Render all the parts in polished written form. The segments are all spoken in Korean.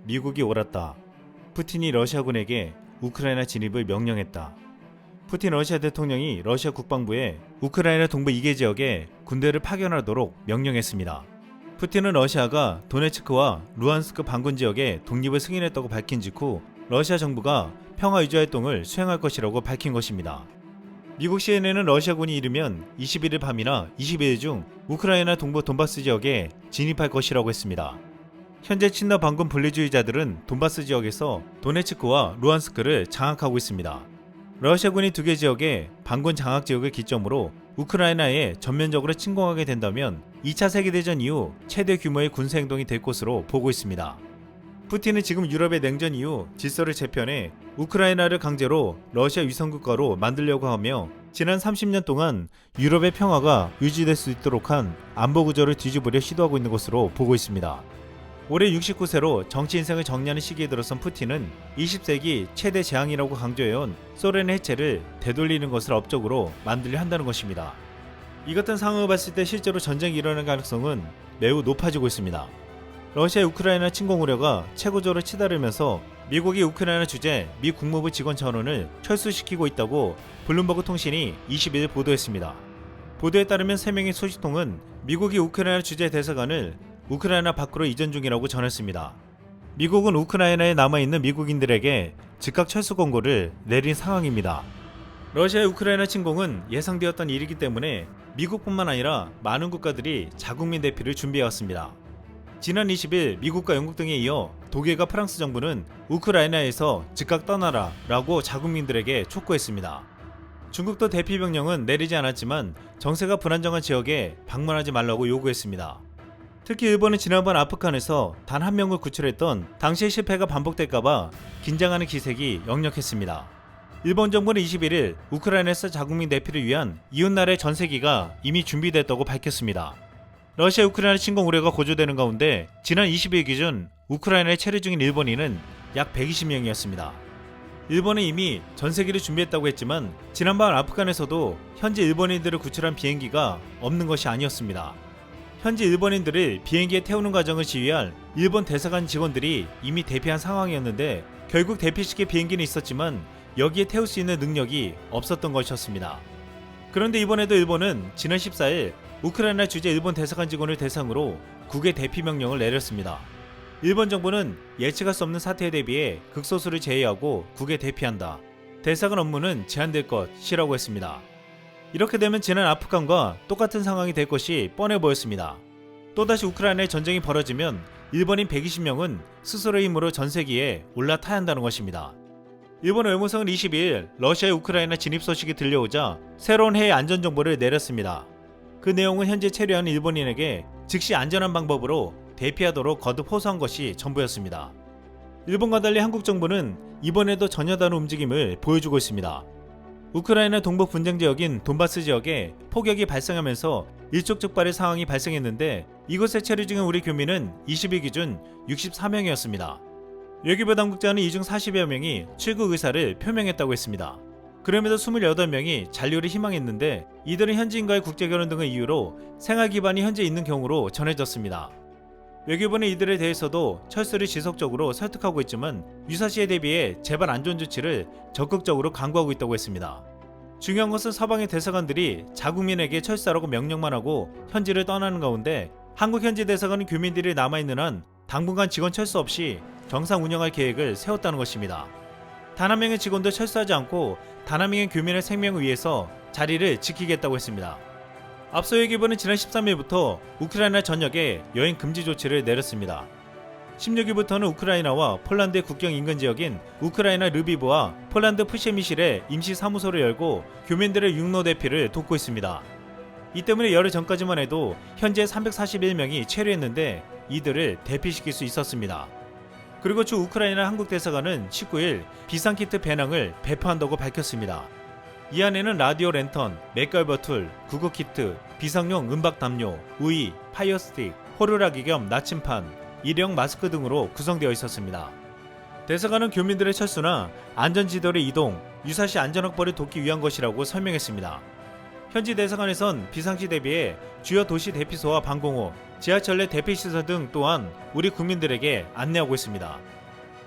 미국이 옳았다. 푸틴이 러시아군에게 우크라이나 진입을 명령했다. 푸틴 러시아 대통령이 러시아 국방부에 우크라이나 동부 2개 지역에 군대를 파견하도록 명령했습니다. 푸틴은 러시아가 도네츠크와 루안스크 반군 지역에 독립을 승인했다고 밝힌 직후 러시아 정부가 평화 유지 활동을 수행할 것이라고 밝힌 것입니다. 미국 CNN은 러시아군이 이르면 21일 밤이나 22일 중 우크라이나 동부 돈바스 지역에 진입할 것이라고 했습니다. 현재 친러 반군 분리주의자들은 돈바스 지역에서 도네츠크와 루안스크를 장악하고 있습니다. 러시아군이 2개 지역의 반군 장악 지역을 기점으로 우크라이나에 전면적으로 침공하게 된다면 2차 세계대전 이후 최대 규모의 군사행동이 될 것으로 보고 있습니다. 푸틴은 지금 유럽의 냉전 이후 질서를 재편해 우크라이나를 강제로 러시아 위성국가로 만들려고 하며 지난 30년 동안 유럽의 평화가 유지될 수 있도록 한 안보 구조를 뒤집으려 시도하고 있는 것으로 보고 있습니다. 올해 69세로 정치 인생을 정리하는 시기에 들어선 푸틴은 20세기 최대 재앙이라고 강조해온 소련의 해체를 되돌리는 것을 업적으로 만들려 한다는 것입니다. 이 같은 상황을 봤을 때 실제로 전쟁이 일어날 가능성은 매우 높아지고 있습니다. 러시아의 우크라이나 침공 우려가 최고조로 치달으면서 미국이 우크라이나 주재 미 국무부 직원 전원을 철수시키고 있다고 블룸버그 통신이 20일 보도했습니다. 보도에 따르면 3명의 소식통은 미국이 우크라이나 주재 대사관을 우크라이나 밖으로 이전 중이라고 전했습니다. 미국은 우크라이나에 남아있는 미국인들에게 즉각 철수 권고를 내린 상황입니다. 러시아의 우크라이나 침공은 예상되었던 일이기 때문에 미국뿐만 아니라 많은 국가들이 자국민 대피를 준비해왔습니다. 지난 20일 미국과 영국 등에 이어 독일과 프랑스 정부는 우크라이나에서 즉각 떠나라 라고 자국민들에게 촉구했습니다. 중국도 대피 명령은 내리지 않았지만 정세가 불안정한 지역에 방문하지 말라고 요구했습니다. 특히 일본은 지난번 아프간에서 단 한 명을 구출했던 당시의 실패가 반복될까봐 긴장하는 기색이 역력했습니다. 일본 정부는 21일 우크라이나에서 자국민 대피를 위한 이웃나라의 전세기가 이미 준비됐다고 밝혔습니다. 러시아 우크라이나 침공 우려가 고조되는 가운데 지난 20일 기준 우크라이나에 체류 중인 일본인은 약 120명이었습니다. 일본은 이미 전세기를 준비했다고 했지만 지난번 아프간에서도 현지 일본인들을 구출한 비행기가 없는 것이 아니었습니다. 현지 일본인들을 비행기에 태우는 과정을 지휘할 일본 대사관 직원들이 이미 대피한 상황이었는데 결국 대피시킬 비행기는 있었지만 여기에 태울 수 있는 능력이 없었던 것이었습니다. 그런데 이번에도 일본은 지난 14일 우크라이나 주재 일본 대사관 직원을 대상으로 국외 대피 명령을 내렸습니다. 일본 정부는 예측할 수 없는 사태에 대비해 극소수를 제외하고 국외 대피한다. 대사관 업무는 제한될 것이라고 했습니다. 이렇게 되면 지난 아프간과 똑같은 상황이 될 것이 뻔해 보였습니다. 또다시 우크라이나에 전쟁이 벌어지면 일본인 120명은 스스로의 힘으로 전세기에 올라타야 한다는 것입니다. 일본 외무성은 22일 러시아의 우크라이나 진입 소식이 들려오자 새로운 해외 안전정보를 내렸습니다. 그 내용은 현재 체류한 일본인에게 즉시 안전한 방법으로 대피하도록 거듭 호소한 것이 전부였습니다. 일본과 달리 한국 정부는 이번에도 전혀 다른 움직임을 보여주고 있습니다. 우크라이나 동부 분쟁 지역인 돈바스 지역에 폭격이 발생하면서 일촉즉발의 상황이 발생했는데 이곳에 체류 중인 우리 교민은 20일 기준 64명이었습니다. 외교부 당국자는 이 중 40여 명이 출국 의사를 표명했다고 했습니다. 그럼에도 28명이 잔류를 희망했는데 이들은 현지인과의 국제결혼 등의 이유로 생활 기반이 현재 있는 경우로 전해졌습니다. 외교부는 이들에 대해서도 철수를 지속적으로 설득하고 있지만 유사시에 대비해 재발 안전 조치를 적극적으로 강구하고 있다고 했습니다. 중요한 것은 서방의 대사관들이 자국민에게 철수하라고 명령만 하고 현지를 떠나는 가운데 한국 현지 대사관은 교민들이 남아있는 한 당분간 직원 철수 없이 정상 운영할 계획을 세웠다는 것입니다. 단 한 명의 직원도 철수하지 않고 단 한 명의 교민의 생명을 위해서 자리를 지키겠다고 했습니다. 앞서 외교부는 지난 13일부터 우크라이나 전역에 여행 금지 조치를 내렸습니다. 16일부터는 우크라이나와 폴란드의 국경 인근 지역인 우크라이나 르비브와 폴란드 푸셰미실에 임시 사무소를 열고 교민들의 육로 대피를 돕고 있습니다. 이 때문에 열흘 전까지만 해도 현재 341명이 체류했는데 이들을 대피시킬 수 있었습니다. 그리고 주 우크라이나 한국 대사관은 19일 비상키트 배낭을 배포한다고 밝혔습니다. 이 안에는 라디오 랜턴, 맥갈버 툴, 구급키트, 비상용 음박 담요, 우이, 파이어스틱, 호루라기 겸 나침판, 일회용 마스크 등으로 구성되어 있었습니다. 대사관은 교민들의 철수나 안전지도의 이동, 유사시 안전확보를 돕기 위한 것이라고 설명했습니다. 현지 대사관에선 비상시 대비해 주요 도시 대피소와 방공호, 지하철 내 대피시설 등 또한 우리 국민들에게 안내하고 있습니다.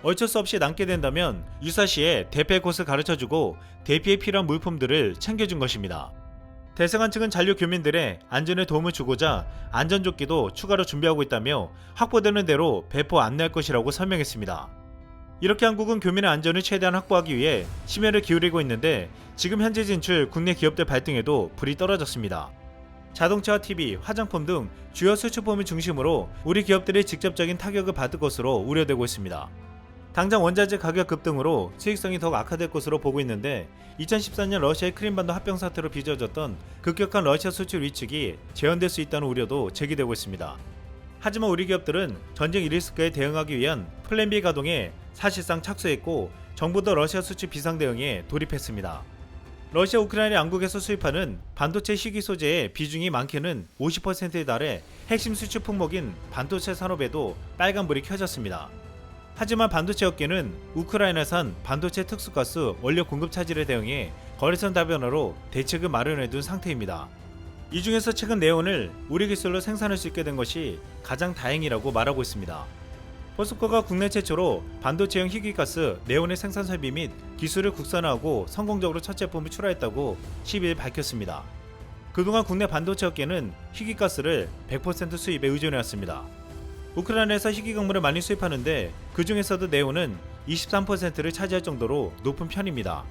어쩔 수 없이 남게 된다면 유사시에 대피의 곳을 가르쳐주고 대피에 필요한 물품들을 챙겨준 것입니다. 대승한 측은 잔류 교민들의 안전에 도움을 주고자 안전조끼도 추가로 준비하고 있다며 확보되는 대로 배포 안내할 것이라고 설명했습니다. 이렇게 한국은 교민의 안전을 최대한 확보하기 위해 심혈을 기울이고 있는데 지금 현재 진출 국내 기업들 발등에도 불이 떨어졌습니다. 자동차와 TV, 화장품 등 주요 수출품을 중심으로 우리 기업들이 직접적인 타격을 받을 것으로 우려되고 있습니다. 당장 원자재 가격 급등으로 수익성이 더욱 악화될 것으로 보고 있는데 2014년 러시아의 크림반도 합병 사태로 빚어졌던 급격한 러시아 수출 위축이 재현될 수 있다는 우려도 제기되고 있습니다. 하지만 우리 기업들은 전쟁 리스크에 대응하기 위한 플랜 B 가동에 사실상 착수했고 정부도 러시아 수출 비상 대응에 돌입했습니다. 러시아 우크라이나 양국에서 수입하는 반도체 희귀 소재의 비중이 많게는 50%에 달해 핵심 수출 품목인 반도체 산업에도 빨간불이 켜졌습니다. 하지만 반도체 업계는 우크라이나산 반도체 특수가스 원료 공급 차질에 대응해 거래선 다변화로 대책을 마련해둔 상태입니다. 이 중에서 최근 네온을 우리 기술로 생산할 수 있게 된 것이 가장 다행이라고 말하고 있습니다. 포스코가 국내 최초로 반도체형 희귀가스 네온의 생산 설비 및 기술을 국산화하고 성공적으로 첫 제품을 출하했다고 10일 밝혔습니다. 그동안 국내 반도체 업계는 희귀가스를 100% 수입에 의존해왔습니다. 우크라이나에서 희귀광물을 많이 수입하는데 그 중에서도 네온은 23%를 차지할 정도로 높은 편입니다.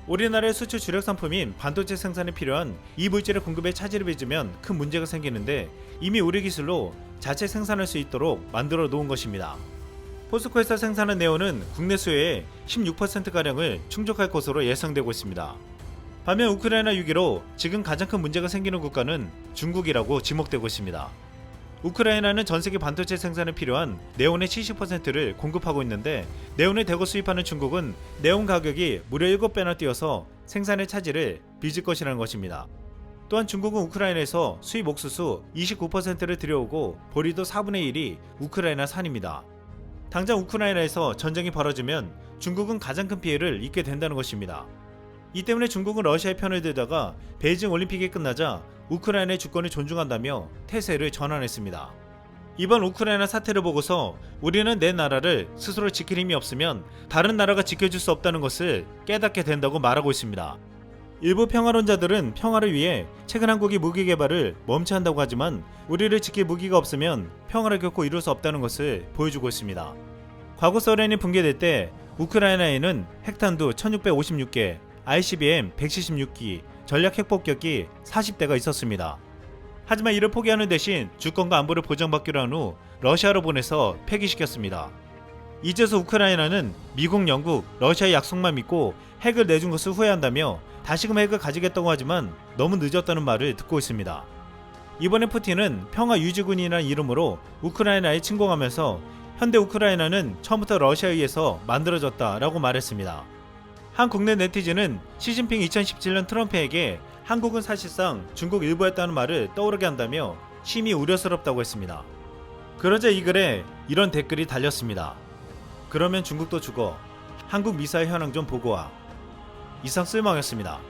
우리나라의 수출 주력 상품인 반도체 생산에 필요한 이 물질의 공급에 차질을 빚으면 큰 문제가 생기는데 이미 우리 기술로 자체 생산할 수 있도록 만들어 놓은 것입니다. 포스코에서 생산한 네온은 국내 수요의 16%가량을 충족할 것으로 예상되고 있습니다. 반면 우크라이나 위기로 지금 가장 큰 문제가 생기는 국가는 중국이라고 지목되고 있습니다. 우크라이나는 전세계 반도체 생산에 필요한 네온의 70%를 공급하고 있는데 네온을 대거 수입하는 중국은 네온 가격이 무려 7배나 뛰어서 생산의 차질을 빚을 것이라는 것입니다. 또한 중국은 우크라이나에서 수입 옥수수 29%를 들여오고 보리도 4분의 1이 우크라이나 산입니다. 당장 우크라이나에서 전쟁이 벌어지면 중국은 가장 큰 피해를 입게 된다는 것입니다. 이 때문에 중국은 러시아의 편을 들다가 베이징 올림픽이 끝나자 우크라이나의 주권을 존중한다며 태세를 전환했습니다. 이번 우크라이나 사태를 보고서 우리는 내 나라를 스스로 지킬 힘이 없으면 다른 나라가 지켜줄 수 없다는 것을 깨닫게 된다고 말하고 있습니다. 일부 평화론자들은 평화를 위해 최근 한국이 무기 개발을 멈춰야 한다고 하지만 우리를 지킬 무기가 없으면 평화를 결코 이룰 수 없다는 것을 보여주고 있습니다. 과거 소련이 붕괴될 때 우크라이나에는 핵탄두 1656개, ICBM 176기, 전략 핵폭격기 40대가 있었습니다. 하지만 이를 포기하는 대신 주권과 안보를 보장받기로 한 후 러시아로 보내서 폐기시켰습니다. 이제서 우크라이나는 미국, 영국, 러시아의 약속만 믿고 핵을 내준 것을 후회한다며 다시금 핵을 가지겠다고 하지만 너무 늦었다는 말을 듣고 있습니다. 이번에 푸틴은 평화유지군이라는 이름으로 우크라이나에 침공하면서 현대 우크라이나는 처음부터 러시아에 의해서 만들어졌다라고 말했습니다. 한 국내 네티즌은 시진핑 2017년 트럼프에게 한국은 사실상 중국 일부였다는 말을 떠오르게 한다며 심히 우려스럽다고 했습니다. 그러자 이 글에 이런 댓글이 달렸습니다. 그러면 중국도 죽어. 한국 미사일 현황 좀 보고 와. 이상 쓸망이었습니다.